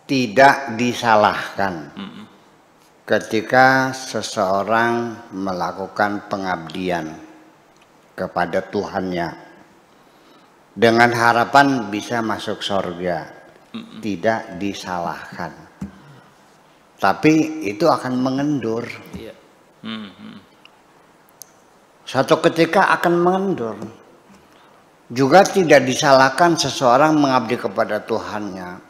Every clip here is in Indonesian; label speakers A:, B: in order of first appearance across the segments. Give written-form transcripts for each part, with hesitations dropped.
A: tidak disalahkan ketika seseorang melakukan pengabdian kepada Tuhannya dengan harapan bisa masuk surga, tidak disalahkan. Tapi itu akan mengendur. Suatu ketika akan mengendur. Juga tidak disalahkan seseorang mengabdi kepada Tuhannya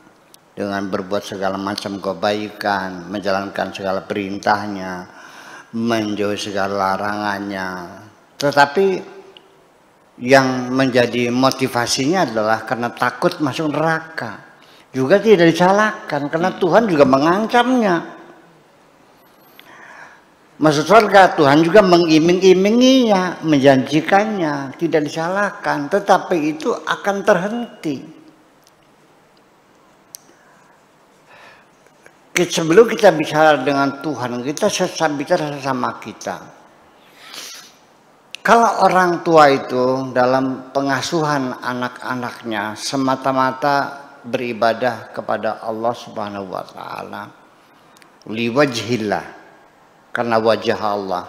A: dengan berbuat segala macam kebaikan, menjalankan segala perintahnya, menjauhi segala larangannya. Tetapi yang menjadi motivasinya adalah karena takut masuk neraka. Juga tidak disalahkan karena Tuhan juga mengancamnya. Masuk surga Tuhan juga mengiming-iminginya, menjanjikannya, tidak disalahkan, tetapi itu akan terhenti. Sebelum kita bicara dengan Tuhan, kita bicara sama kita. Kalau orang tua itu dalam pengasuhan anak-anaknya semata-mata beribadah kepada Allah Subhanahu wa taala, liwajhillah, karena wajah Allah,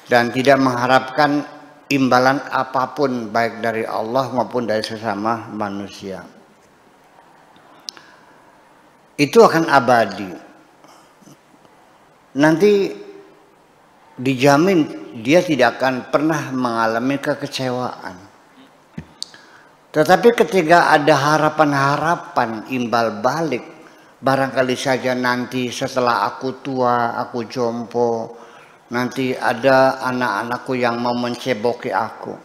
A: dan tidak mengharapkan imbalan apapun baik dari Allah maupun dari sesama manusia, itu akan abadi. Nanti dijamin dia tidak akan pernah mengalami kekecewaan. Tetapi ketika ada harapan-harapan imbal balik, barangkali saja nanti setelah aku tua, aku jompo, nanti ada anak-anakku yang mau menceboki aku.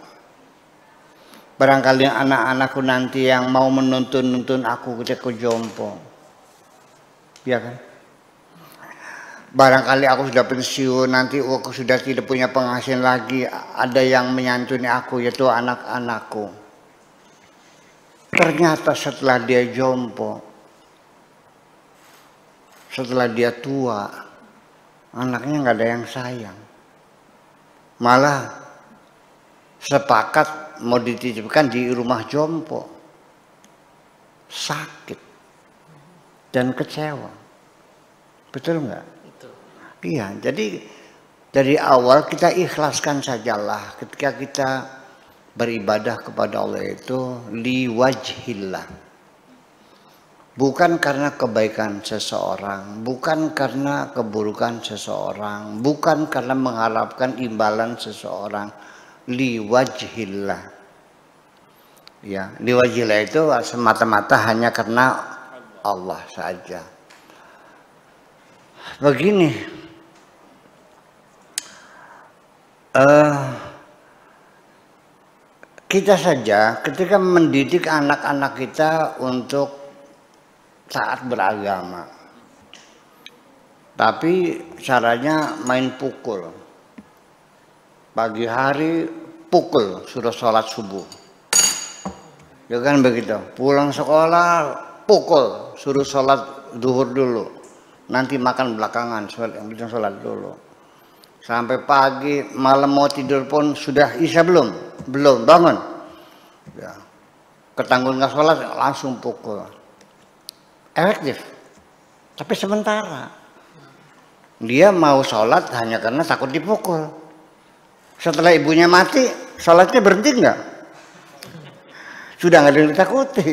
A: Barangkali anak-anakku nanti yang mau menuntun aku ketika aku jompo. Ya kan? Barangkali aku sudah pensiun, nanti aku sudah tidak punya penghasilan lagi, ada yang menyantuni aku, yaitu anak-anakku. Ternyata setelah dia jompo, setelah dia tua, anaknya nggak ada yang sayang. Malah sepakat mau dititipkan di rumah jompo. Sakit dan kecewa. Betul nggak? Betul. Iya, jadi dari awal kita ikhlaskan sajalah ketika kita beribadah kepada Allah itu liwajhillah. Bukan karena kebaikan seseorang, bukan karena keburukan seseorang, bukan karena mengharapkan imbalan seseorang, liwajhillah. Ya, liwajhillah itu semata-mata hanya karena Allah saja. Begini, kita saja ketika mendidik anak-anak kita untuk taat beragama, tapi caranya main pukul. Pagi hari pukul, suruh sholat subuh, ya kan begitu. Pulang sekolah pukul, suruh sholat zuhur dulu, nanti makan belakangan, sholat dulu. Sampai pagi, malam mau tidur pun sudah isya belum bangun. Ya, ketanggung nggak sholat langsung pukul. Efektif, tapi sementara. Dia mau sholat hanya karena takut dipukul. Setelah ibunya mati, sholatnya berhenti nggak? Sudah nggak ada yang ditakuti.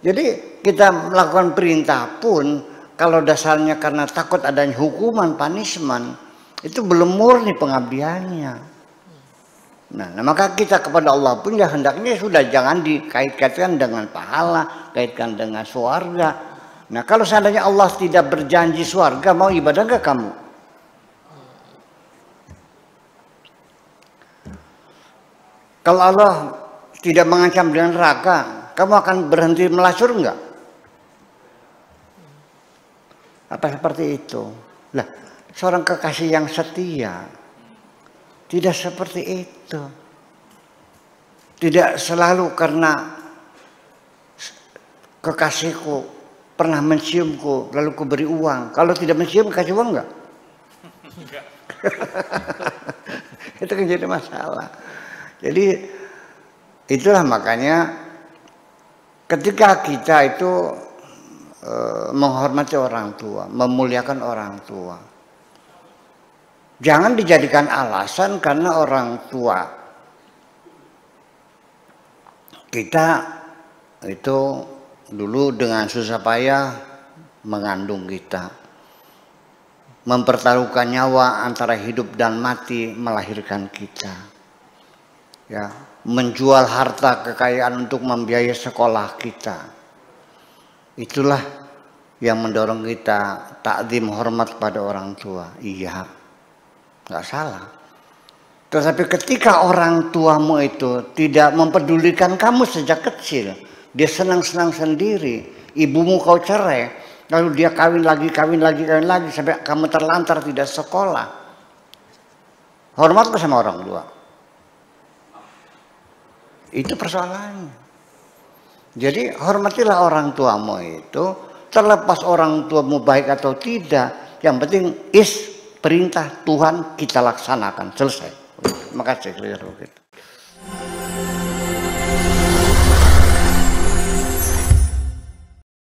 A: Jadi kita melakukan perintah pun, kalau dasarnya karena takut adanya hukuman, punishment, itu belum murni pengabdiannya. Nah, maka kita kepada Allah pun ya hendaknya sudah jangan dikait-kaitkan dengan pahala, kaitkan dengan surga. Nah, kalau seandainya Allah tidak berjanji surga, mau ibadah enggak kamu? Kalau Allah tidak mengancam dengan neraka, kamu akan berhenti melacur enggak? Apa seperti itu? Lah, seorang kekasih yang setia tidak seperti itu. Tidak selalu karena kekasihku pernah menciumku lalu ku beri uang. Kalau tidak mencium kasih uang enggak? Enggak. Itu kan jadi masalah. Jadi itulah makanya ketika kita itu menghormati orang tua, memuliakan orang tua. Jangan dijadikan alasan karena orang tua kita itu dulu dengan susah payah mengandung kita, mempertaruhkan nyawa antara hidup dan mati melahirkan kita, ya, menjual harta kekayaan untuk membiayai sekolah kita. Itulah yang mendorong kita takzim hormat pada orang tua. Iya, nggak salah. Tetapi ketika orang tuamu itu tidak mempedulikan kamu sejak kecil, dia senang-senang sendiri, ibumu kau cerai, lalu dia kawin lagi sampai kamu terlantar tidak sekolah. Hormatlah sama orang tua. Itu persoalannya. Jadi hormatilah orang tuamu itu, terlepas orang tuamu baik atau tidak, yang penting perintah Tuhan kita laksanakan, selesai. Terima kasih.